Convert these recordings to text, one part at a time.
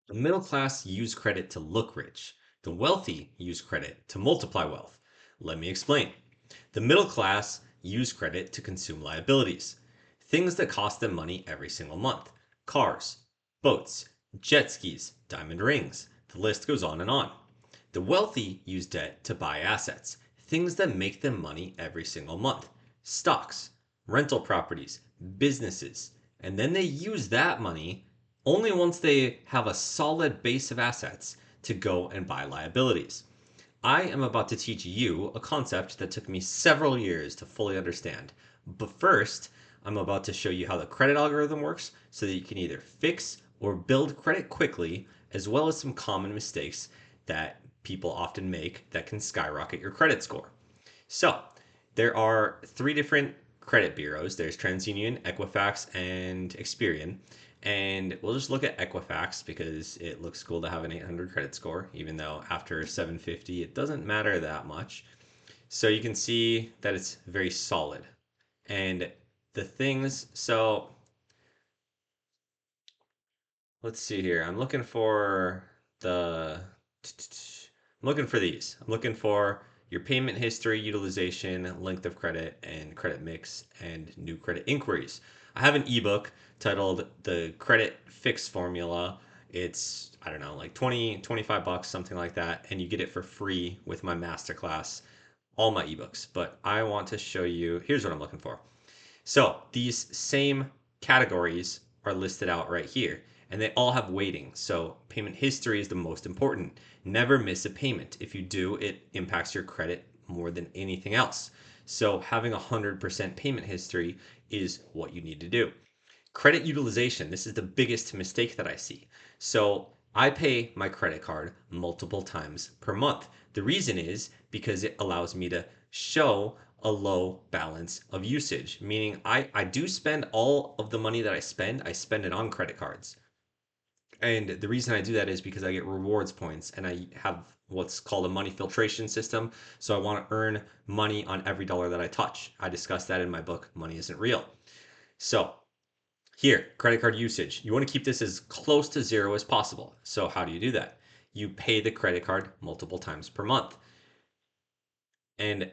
The middle class use credit to look rich. The wealthy use credit to multiply wealth. Let me explain. The middle class use credit to consume liabilities, things that cost them money every single month. Cars, boats, jet skis, diamond rings. The list goes on and on. The wealthy use debt to buy assets, things that make them money every single month. Stocks, rental properties, businesses. And then they use that money only once they have a solid base of assets to go and buy liabilities. I am about to teach you a concept that took me several years to fully understand. But first, I'm about to show you how the credit algorithm works so that you can either fix or build credit quickly, as well as some common mistakes that people often make that can skyrocket your credit score. So, there are three different credit bureaus. There's TransUnion, Equifax, and Experian. And we'll just look at Equifax because it looks cool to have an 800 credit score, even though after 750, it doesn't matter that much. So you can see that it's very solid. And the things, so let's see here. The, I'm looking for these. I'm looking for your payment history, utilization, length of credit, and credit mix, and new credit inquiries. I have an ebook titled The Credit Fix Formula. It's, I don't know, like 20, 25 bucks, something like that. And you get it for free with my masterclass, all my ebooks. But I want to show you, here's what I'm looking for. So these same categories are listed out right here, and they all have weighting. So payment history is the most important. Never miss a payment. If you do, it impacts your credit more than anything else. So having 100% payment history is what you need to do. Credit utilization, this is the biggest mistake that I see. So I pay my credit card multiple times per month. The reason is because it allows me to show a low balance of usage, meaning I do spend all of the money that I spend it on credit cards. And the reason I do that is because I get rewards points and I have what's called a money filtration system. So I want to earn money on every dollar that I touch. I discussed that in my book, Money Isn't Real. So here, credit card usage. You want to keep this as close to zero as possible. So how do you do that? You pay the credit card multiple times per month. And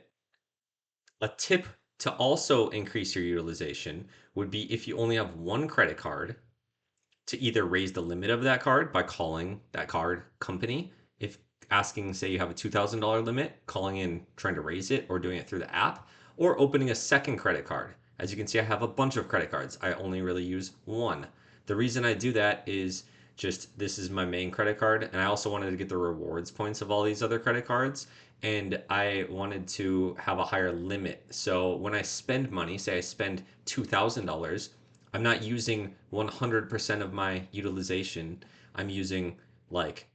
a tip to also increase your utilization would be if you only have one credit card to either raise the limit of that card by calling that card company. If asking, say you have a $2,000 limit, calling in trying to raise it or doing it through the app, or opening a second credit card. As you can see, I have a bunch of credit cards. I only really use one. The reason I do that is just this is my main credit card, and I also wanted to get the rewards points of all these other credit cards, and I wanted to have a higher limit. So when I spend money, say I spend $2,000, I'm not using 100% of my utilization. I'm using like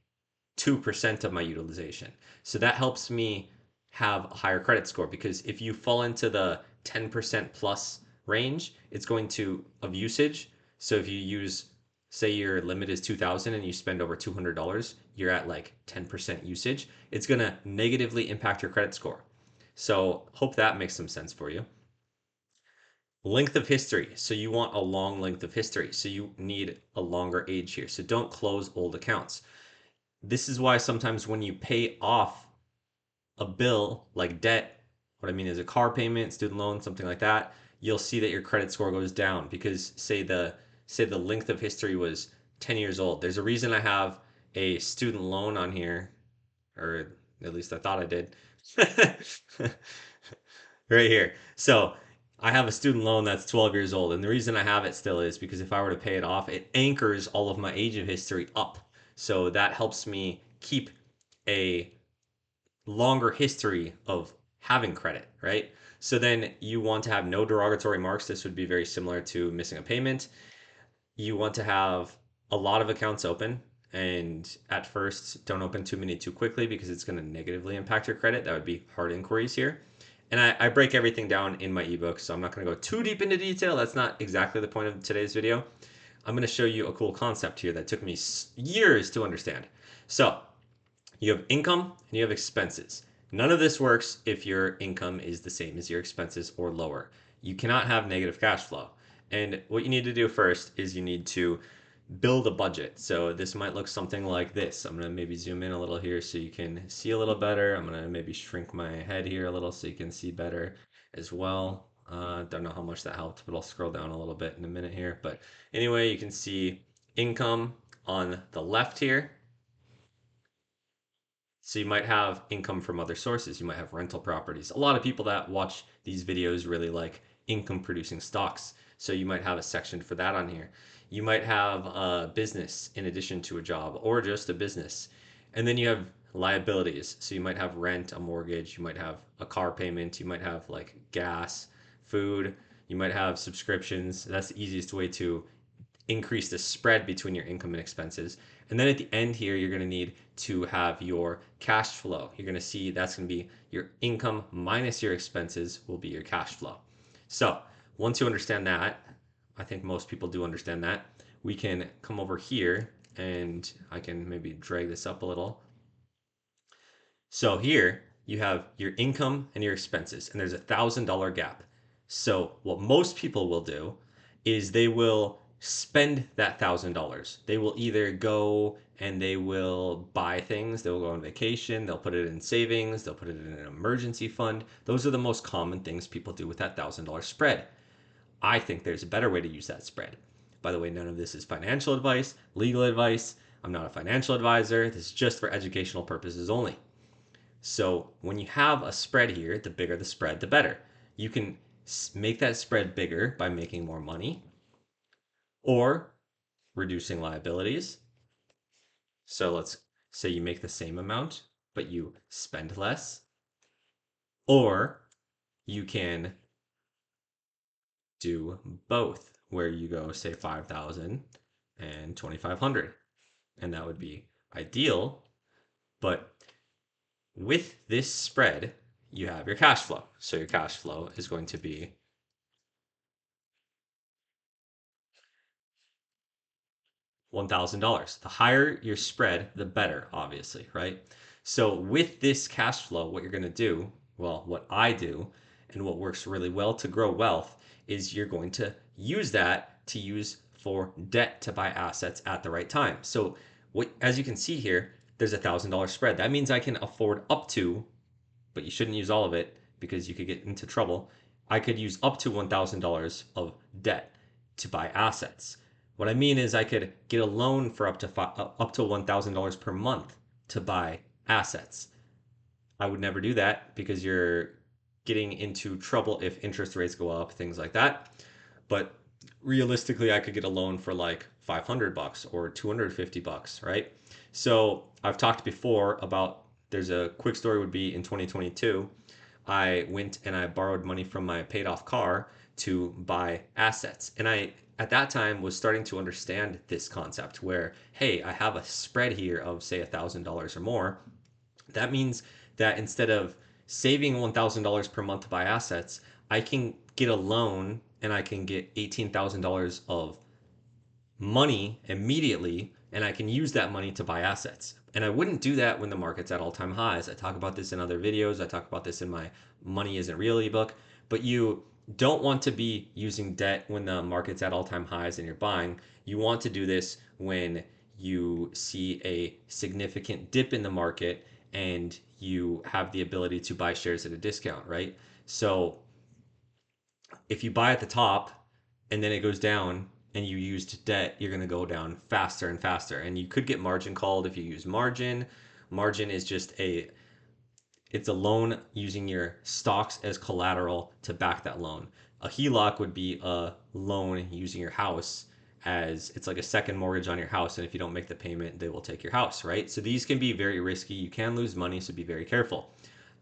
2% of my utilization. So that helps me have a higher credit score because if you fall into the 10% plus range, it's going to of usage. So if you use, say your limit is 2000 and you spend over $200, you're at like 10% usage. It's going to negatively impact your credit score. So hope that makes some sense for you. Length of history. So you want a long length of history. So you need a longer age here. So don't close old accounts. This is why sometimes when you pay off a bill like debt, what I mean is a car payment, student loan, something like that, you'll see that your credit score goes down because say the length of history was 10 years old. There's a reason I have a student loan on here, or at least I thought I did. Right here. So I have a student loan that's 12 years old. And the reason I have it still is because if I were to pay it off, it anchors all of my age of history up. So that helps me keep a longer history of having credit, right? So then you want to have no derogatory marks. This would be very similar to missing a payment. You want to have a lot of accounts open. And at first, don't open too many too quickly because it's going to negatively impact your credit. That would be hard inquiries here. And I break everything down in my ebook, so I'm not going to go too deep into detail. That's not exactly the point of today's video. I'm going to show you a cool concept here that took me years to understand. So you have income and you have expenses. None of this works if your income is the same as your expenses or lower. You cannot have negative cash flow. And what you need to do first is you need to build a budget. So this might look something like this. I'm gonna maybe zoom in a little here so you can see a little better. I'm gonna maybe shrink my head here a little so you can see better as well. Don't know how much that helped, but I'll scroll down a little bit in a minute here. But anyway, you can see income on the left here. So you might have income from other sources. You might have rental properties. A lot of people that watch these videos really like income producing stocks. So you might have a section for that on here. You might have a business in addition to a job or just a business. And then you have liabilities. So you might have rent, a mortgage, you might have a car payment, you might have like gas, food, you might have subscriptions. That's the easiest way to increase the spread between your income and expenses. And then at the end here, you're going to need to have your cash flow. You're going to see that's going to be your income minus your expenses will be your cash flow. So once you understand that, I think most people do understand that, we can come over here and I can maybe drag this up a little. So here you have your income and your expenses, and there's $1,000 gap. So what most people will do is they will spend that $1,000. They will either go and they will buy things, they'll go on vacation, they'll put it in savings, they'll put it in an emergency fund. Those are the most common things people do with that $1,000 spread. I think there's a better way to use that spread. By the way, none of this is financial advice, legal advice. I'm not a financial advisor. This is just for educational purposes only. So when you have a spread here, the bigger the spread, the better. You can make that spread bigger by making more money or reducing liabilities. So let's say you make the same amount, but you spend less. Or you can do both, where you go, say, 5,000 and 2,500. And that would be ideal. But with this spread, you have your cash flow. So your cash flow is going to be $1,000. The higher your spread, the better, obviously, right? So with this cash flow, what you're going to do, well, what I do, and what works really well to grow wealth is you're going to use that to use for debt to buy assets at the right time. So what, as you can see here, there's $1,000 spread. That means I can afford up to, but you shouldn't use all of it because you could get into trouble. I could use up to $1,000 of debt to buy assets. What I mean is I could get a loan for up to $1,000 per month to buy assets. I would never do that because you're getting into trouble if interest rates go up, things like that. But realistically, I could get a loan for like 500 bucks or 250 bucks, right? So I've talked before about there's a quick story would be in 2022, I went and I borrowed money from my paid off car to buy assets. And I, at that time, was starting to understand this concept where, hey, I have a spread here of, say, $1,000 or more. That means that instead of saving $1,000 per month to buy assets, I can get a loan and I can get $18,000 of money immediately and I can use that money to buy assets. And I wouldn't do that when the market's at all-time highs. I talk about this in other videos. I talk about this in my Money Isn't Real ebook. But you don't want to be using debt when the market's at all-time highs and you're buying. You want to do this when you see a significant dip in the market and you have the ability to buy shares at a discount, right? So if you buy at the top and then it goes down and you used debt, you're going to go down faster and faster. And you could get margin called if you use margin. Margin is just it's a loan using your stocks as collateral to back that loan. A HELOC would be a loan using your house as it's like a second mortgage on your house. And if you don't make the payment, they will take your house, right? So these can be very risky. You can lose money, so be very careful.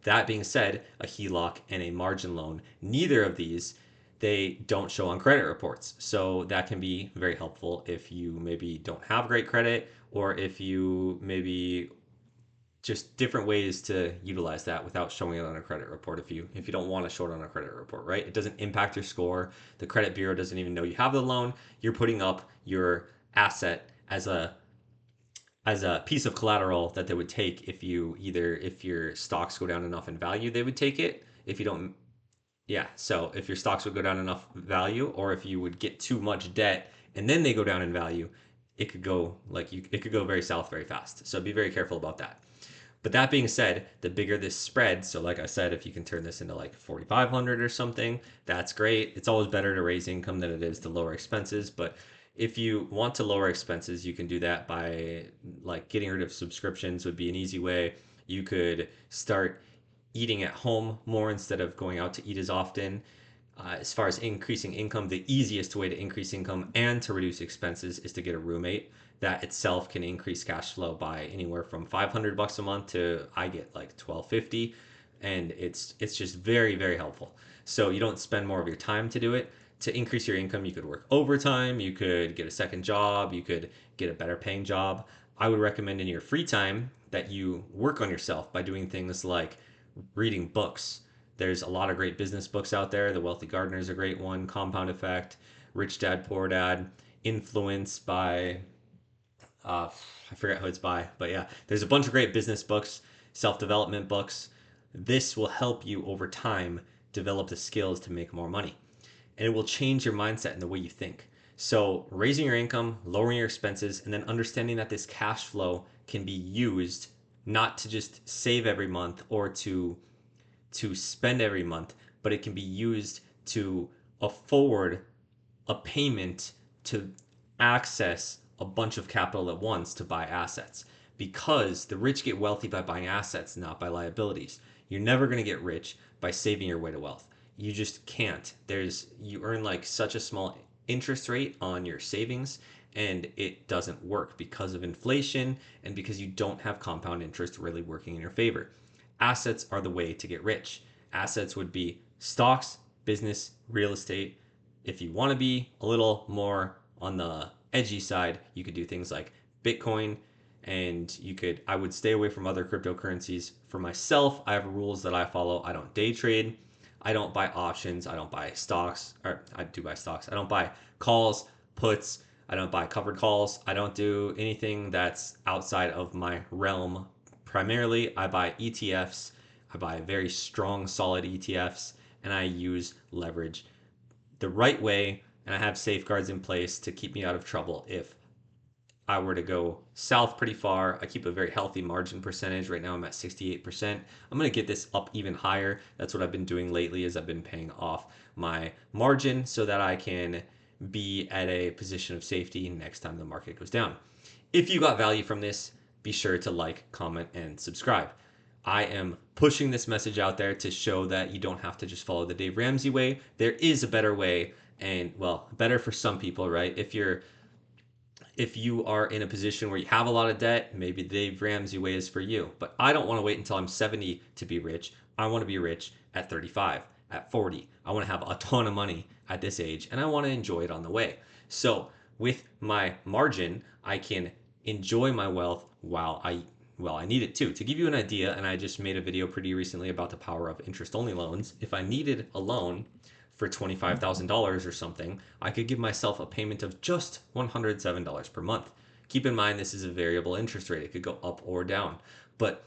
That being said, a HELOC and a margin loan, neither of these, they don't show on credit reports. So that can be very helpful if you maybe don't have great credit or if you maybe just different ways to utilize that without showing it on a credit report if you don't want to show it on a credit report, right? It doesn't impact your score. The credit bureau doesn't even know you have the loan. You're putting up your asset as a piece of collateral that they would take if you either if your stocks go down enough in value, they would take it. If you don't, yeah. So if your stocks would go down enough value, or if you would get too much debt and then they go down in value, it could go it could go very south very fast. So be very careful about that. But that being said, the bigger this spread, so like I said, if you can turn this into like 4,500 or something, that's great. It's always better to raise income than it is to lower expenses. But if you want to lower expenses, you can do that by like getting rid of subscriptions would be an easy way. You could start eating at home more instead of going out to eat as often. As far as increasing income, the easiest way to increase income and to reduce expenses is to get a roommate. That itself can increase cash flow by anywhere from $500 a month to I get like 1250, and it's just very helpful. So you don't spend more of your time to do it. To increase your income, you could work overtime, you could get a second job, you could get a better paying job. I would recommend in your free time that you work on yourself by doing things like reading books. There's a lot of great business books out there. The Wealthy Gardener is a great one. Compound Effect, Rich Dad Poor Dad, Influence by I forget who it's by, but yeah, there's a bunch of great business books, self-development books. This will help you over time develop the skills to make more money, and it will change your mindset and the way you think. So, raising your income, lowering your expenses, and then understanding that this cash flow can be used not to just save every month or to spend every month, but it can be used to afford a payment to access a bunch of capital at once to buy assets. Because the rich get wealthy by buying assets, not by liabilities. You're never going to get rich by saving your way to wealth. You just can't. You earn like such a small interest rate on your savings, and it doesn't work because of inflation and because you don't have compound interest really working in your favor. Assets are the way to get rich. Assets would be stocks, business, real estate. If you want to be a little more on the edgy side, you could do things like Bitcoin, and I would stay away from other cryptocurrencies. For myself, I have rules that I follow. I don't day trade. I don't buy options. I don't buy stocks, or I do buy stocks. I don't buy calls, puts. I don't buy covered calls. I don't do anything that's outside of my realm. Primarily, I buy ETFs. I buy very strong, solid ETFs, and I use leverage the right way, and I have safeguards in place to keep me out of trouble if I were to go south pretty far. I keep a very healthy margin percentage. Right now I'm at 68%. I'm going to get this up even higher. That's what I've been doing lately is I've been paying off my margin so that I can be at a position of safety next time the market goes down. If you got value from this, be sure to like, comment, and subscribe. I am pushing this message out there to show that you don't have to just follow the Dave Ramsey way. There is a better way, and well, better for some people, right? If you are in a position where you have a lot of debt, maybe the Dave Ramsey way is for you. But I don't want to wait until I'm 70 to be rich. I want to be rich at 35, at 40. I want to have a ton of money at this age, and I want to enjoy it on the way. So with my margin, I can enjoy my wealth while I need it too. To give you an idea, and I just made a video pretty recently about the power of interest only loans. If I needed a loan for $25,000 or something, I could give myself a payment of just $107 per month. Keep in mind, this is a variable interest rate. It could go up or down. But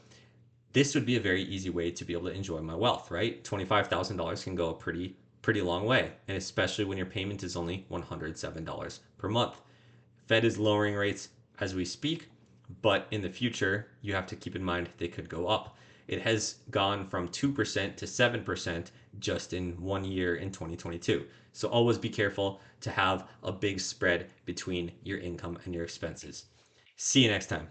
this would be a very easy way to be able to enjoy my wealth, right? $25,000 can go a pretty long way, and especially when your payment is only $107 per month. Fed is lowering rates as we speak, but in the future, you have to keep in mind they could go up. It has gone from 2% to 7% just in 1 year in 2022. So always be careful to have a big spread between your income and your expenses. See you next time.